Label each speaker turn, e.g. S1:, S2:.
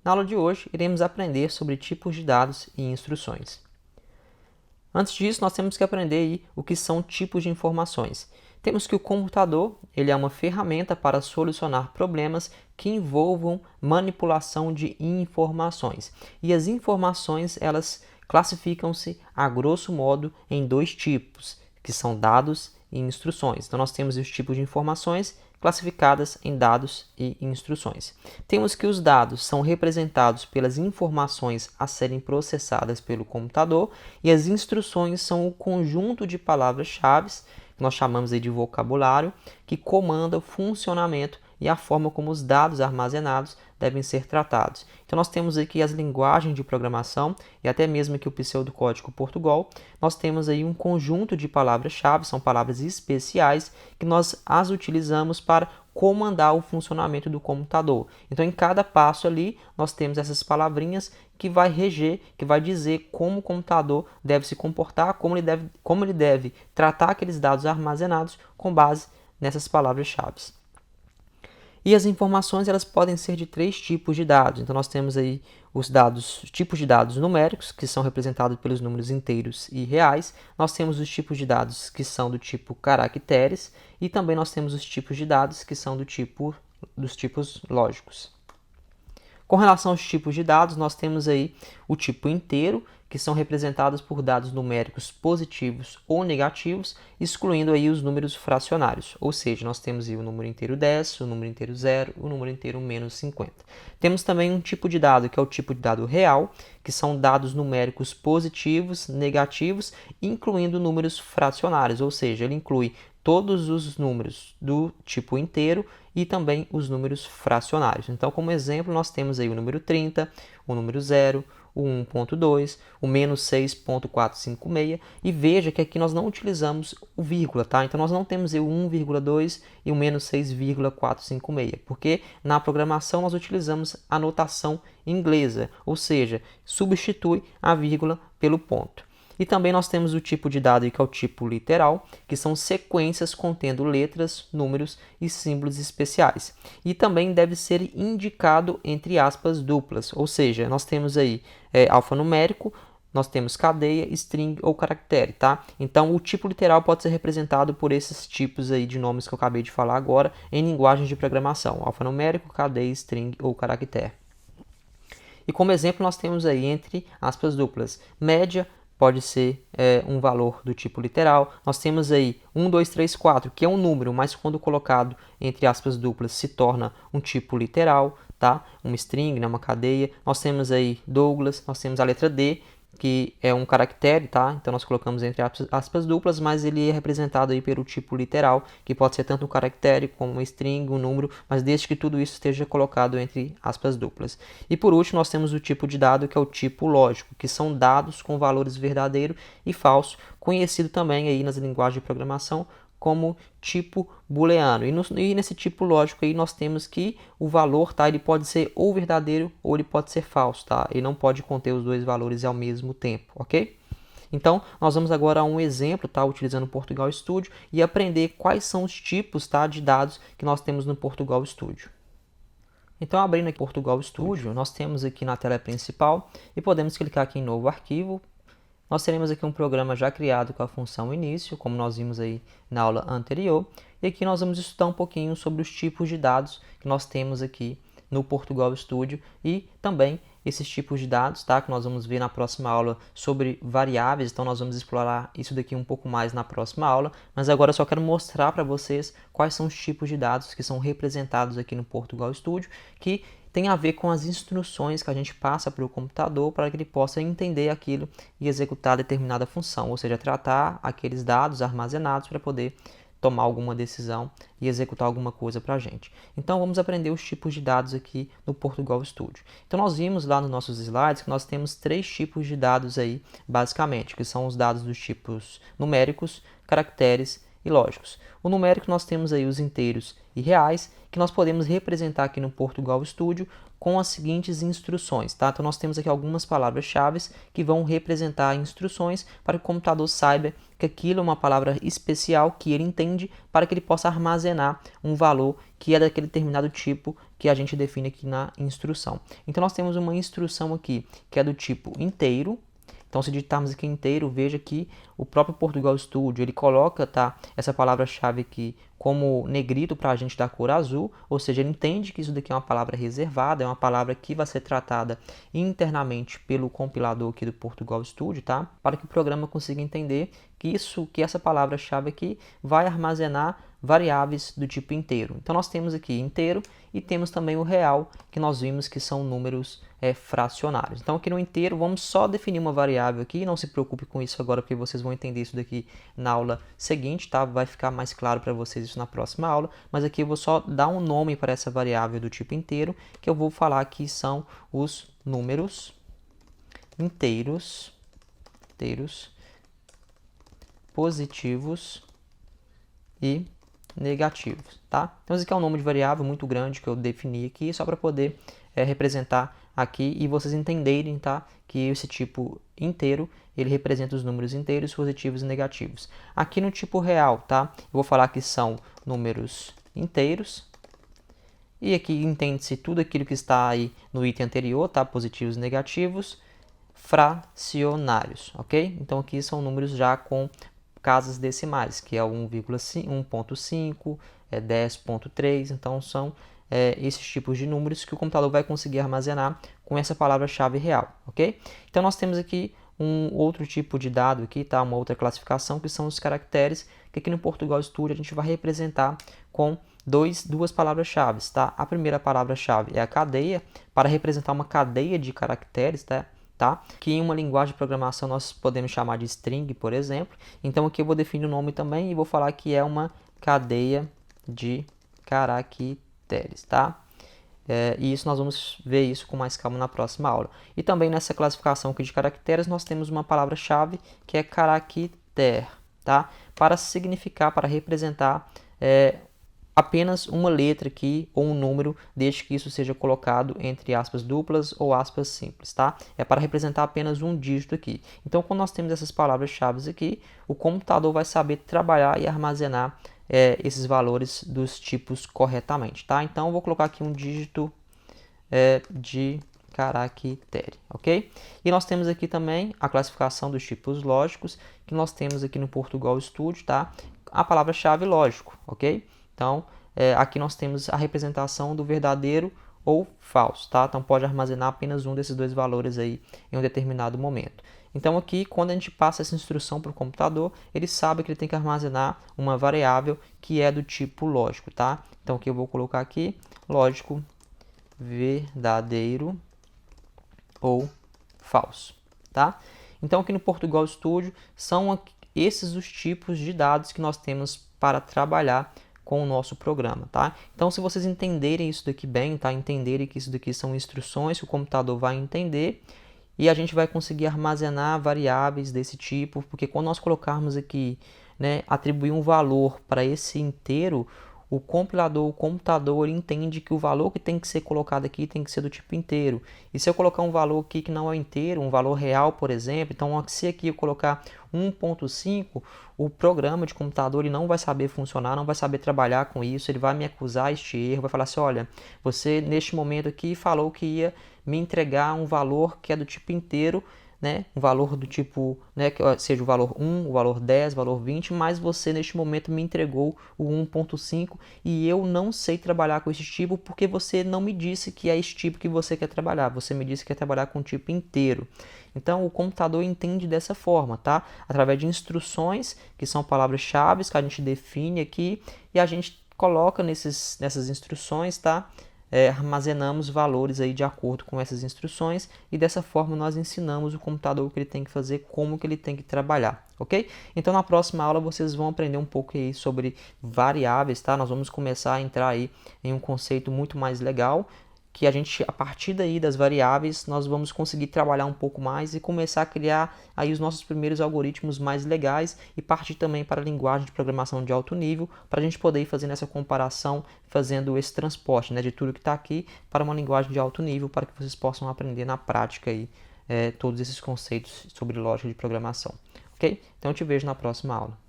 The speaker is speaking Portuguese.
S1: Na aula de hoje, iremos aprender sobre tipos de dados e instruções. Antes disso, nós temos que aprender aí o que são tipos de informações. Temos que o computador ele é uma ferramenta para solucionar problemas que envolvam manipulação de informações. E as informações, elas classificam-se, a grosso modo, em dois tipos, que são dados e instruções. Então, nós temos os tipos de informações classificadas em dados e instruções. Temos que os dados são representados pelas informações a serem processadas pelo computador e as instruções são o conjunto de palavras-chave, que nós chamamos de vocabulário, que comanda o funcionamento e a forma como os dados armazenados devem ser tratados. Então nós temos aqui as linguagens de programação e até mesmo aqui o pseudocódigo Portugal. Nós temos aí um conjunto de palavras-chave, são palavras especiais que nós as utilizamos para comandar o funcionamento do computador. Então em cada passo ali nós temos essas palavrinhas que vai reger, que vai dizer como o computador deve se comportar, como ele deve tratar aqueles dados armazenados com base nessas palavras-chave. E as informações elas podem ser de três tipos de dados. Então nós temos aí os tipos de dados numéricos, que são representados pelos números inteiros e reais. Nós temos os tipos de dados que são do tipo caracteres e também nós temos os tipos de dados que são dos tipos lógicos. Com relação aos tipos de dados, nós temos aí o tipo inteiro, que são representados por dados numéricos positivos ou negativos, excluindo aí os números fracionários. Ou seja, nós temos aí o número inteiro 10, o número inteiro 0, o número inteiro menos 50. Temos também um tipo de dado, que é o tipo de dado real, que são dados numéricos positivos, negativos, incluindo números fracionários, ou seja, ele inclui todos os números do tipo inteiro e também os números fracionários. Então, como exemplo, nós temos aí o número 30, o número 0, o 1.2, o menos 6.456 e veja que aqui nós não utilizamos o vírgula, tá? Então, nós não temos aí o 1,2 e o menos 6,456, porque na programação nós utilizamos a notação inglesa, ou seja, substitui a vírgula pelo ponto. E também nós temos o tipo de dado que é o tipo literal, que são sequências contendo letras, números e símbolos especiais. E também deve ser indicado entre aspas duplas, ou seja, nós temos aí alfanumérico, nós temos cadeia, string ou caractere, tá? Então o tipo literal pode ser representado por esses tipos aí de nomes que eu acabei de falar agora em linguagens de programação, alfanumérico, cadeia, string ou caractere. E como exemplo nós temos aí entre aspas duplas, média, pode ser um valor do tipo literal. Nós temos aí 1, 2, 3, 4, que é um número, mas quando colocado entre aspas duplas se torna um tipo literal, tá? Uma string, né? Uma cadeia. Nós temos aí Douglas, nós temos a letra D, que é um caractere, tá? Então nós colocamos entre aspas duplas, mas ele é representado aí pelo tipo literal, que pode ser tanto um caractere como uma string, um número, mas desde que tudo isso esteja colocado entre aspas duplas. E por último, nós temos o tipo de dado que é o tipo lógico, que são dados com valores verdadeiro e falso, conhecido também aí nas linguagens de programação como tipo booleano. E nesse tipo lógico aí nós temos que o valor, tá, ele pode ser ou verdadeiro ou ele pode ser falso, tá? Ele não pode conter os dois valores ao mesmo tempo, ok? Então, nós vamos agora a um exemplo, tá, utilizando o Portugal Studio e aprender quais são os tipos, tá, de dados que nós temos no Portugal Studio. Então, abrindo aqui o Portugal Studio, nós temos aqui na tela principal e podemos clicar aqui em novo arquivo. Nós teremos aqui um programa já criado com a função início, como nós vimos aí na aula anterior. E aqui nós vamos estudar um pouquinho sobre os tipos de dados que nós temos aqui no Portugal Studio e também esses tipos de dados, tá? Que nós vamos ver na próxima aula sobre variáveis, então nós vamos explorar isso daqui um pouco mais na próxima aula, mas agora eu só quero mostrar para vocês quais são os tipos de dados que são representados aqui no Portugal Studio, que tem a ver com as instruções que a gente passa para o computador para que ele possa entender aquilo e executar determinada função, ou seja, tratar aqueles dados armazenados para poder tomar alguma decisão e executar alguma coisa para a gente. Então vamos aprender os tipos de dados aqui no Portugal Studio. Então nós vimos lá nos nossos slides que nós temos três tipos de dados aí, basicamente, que são os dados dos tipos numéricos, caracteres e lógicos. O numérico nós temos aí os inteiros e reais, que nós podemos representar aqui no Portugal Studio com as seguintes instruções, tá? Então nós temos aqui algumas palavras-chave que vão representar instruções para que o computador saiba que aquilo é uma palavra especial que ele entende para que ele possa armazenar um valor que é daquele determinado tipo que a gente define aqui na instrução. Então nós temos uma instrução aqui que é do tipo inteiro. Então, se digitarmos aqui inteiro, veja que o próprio Portugal Studio, ele coloca, tá, essa palavra-chave aqui como negrito para a gente da cor azul, ou seja, ele entende que isso daqui é uma palavra reservada, é uma palavra que vai ser tratada internamente pelo compilador aqui do Portugal Studio, tá? Para que o programa consiga entender que essa palavra-chave aqui vai armazenar variáveis do tipo inteiro. Então nós temos aqui inteiro e temos também o real, que nós vimos que são números fracionários. Então aqui no inteiro vamos só definir uma variável aqui, não se preocupe com isso agora porque vocês vão entender isso daqui na aula seguinte, tá? Vai ficar mais claro para vocês isso na próxima aula, mas aqui eu vou só dar um nome para essa variável do tipo inteiro, que eu vou falar que são os números inteiros positivos e negativos, tá? Então esse aqui é um nome de variável muito grande que eu defini aqui só para poder representar aqui e vocês entenderem, tá? Que esse tipo inteiro ele representa os números inteiros, positivos e negativos. Aqui no tipo real, tá? Eu vou falar que são números inteiros e aqui entende-se tudo aquilo que está aí no item anterior, tá? Positivos e negativos, fracionários, ok? Então aqui são números já com casas decimais, que é 1.5, 10.3, então são esses tipos de números que o computador vai conseguir armazenar com essa palavra-chave real, ok? Então nós temos aqui um outro tipo de dado aqui, tá? Uma outra classificação que são os caracteres, que aqui no Portugal Studio a gente vai representar com duas palavras-chave, tá? A primeira palavra-chave é a cadeia, para representar uma cadeia de caracteres, tá? Que em uma linguagem de programação nós podemos chamar de string, por exemplo. Então aqui eu vou definir o nome também e vou falar que é uma cadeia de caracteres, tá? E isso nós vamos ver isso com mais calma na próxima aula. E também nessa classificação aqui de caracteres nós temos uma palavra-chave que é caractere, tá? Para significar, para representar apenas uma letra aqui ou um número, desde que isso seja colocado entre aspas duplas ou aspas simples, tá? É para representar apenas um dígito aqui. Então, quando nós temos essas palavras-chave aqui, o computador vai saber trabalhar e armazenar esses valores dos tipos corretamente, tá? Então, eu vou colocar aqui um dígito de caractere, ok? E nós temos aqui também a classificação dos tipos lógicos, que nós temos aqui no Portugal Studio, tá? A palavra-chave lógico, ok? Então, aqui nós temos a representação do verdadeiro ou falso, tá? Então, pode armazenar apenas um desses dois valores aí em um determinado momento. Então, aqui, quando a gente passa essa instrução para o computador, ele sabe que ele tem que armazenar uma variável que é do tipo lógico, tá? Então, aqui eu vou colocar aqui, lógico, verdadeiro ou falso, tá? Então, aqui no Portugal Studio, são esses os tipos de dados que nós temos para trabalhar com o nosso programa, tá? Então, se vocês entenderem isso daqui bem, tá? Entenderem que isso daqui são instruções que o computador vai entender e a gente vai conseguir armazenar variáveis desse tipo, porque quando nós colocarmos aqui, né, atribuir um valor para esse inteiro, o compilador, o computador, ele entende que o valor que tem que ser colocado aqui tem que ser do tipo inteiro. E se eu colocar um valor aqui que não é inteiro, um valor real, por exemplo, então se aqui eu colocar 1.5, o programa de computador ele não vai saber funcionar, não vai saber trabalhar com isso, ele vai me acusar este erro, vai falar assim, olha, você neste momento aqui falou que ia me entregar um valor que é do tipo inteiro, né, um valor do tipo, né, que seja o valor 1, o valor 10, o valor 20, mas você neste momento me entregou o 1.5 e eu não sei trabalhar com esse tipo porque você não me disse que é esse tipo que você quer trabalhar, você me disse que quer trabalhar com o tipo inteiro. Então o computador entende dessa forma, tá? Através de instruções, que são palavras-chave que a gente define aqui e a gente coloca nessas instruções, tá? Armazenamos valores aí de acordo com essas instruções e dessa forma nós ensinamos o computador o que ele tem que fazer, como que ele tem que trabalhar, ok? Então na próxima aula vocês vão aprender um pouco aí sobre variáveis, tá? Nós vamos começar a entrar aí em um conceito muito mais legal, que a gente, a partir daí das variáveis, nós vamos conseguir trabalhar um pouco mais e começar a criar aí os nossos primeiros algoritmos mais legais e partir também para a linguagem de programação de alto nível, para a gente poder ir fazendo essa comparação, fazendo esse transporte, né, de tudo que está aqui para uma linguagem de alto nível, para que vocês possam aprender na prática aí, todos esses conceitos sobre lógica de programação. Ok? Então eu te vejo na próxima aula.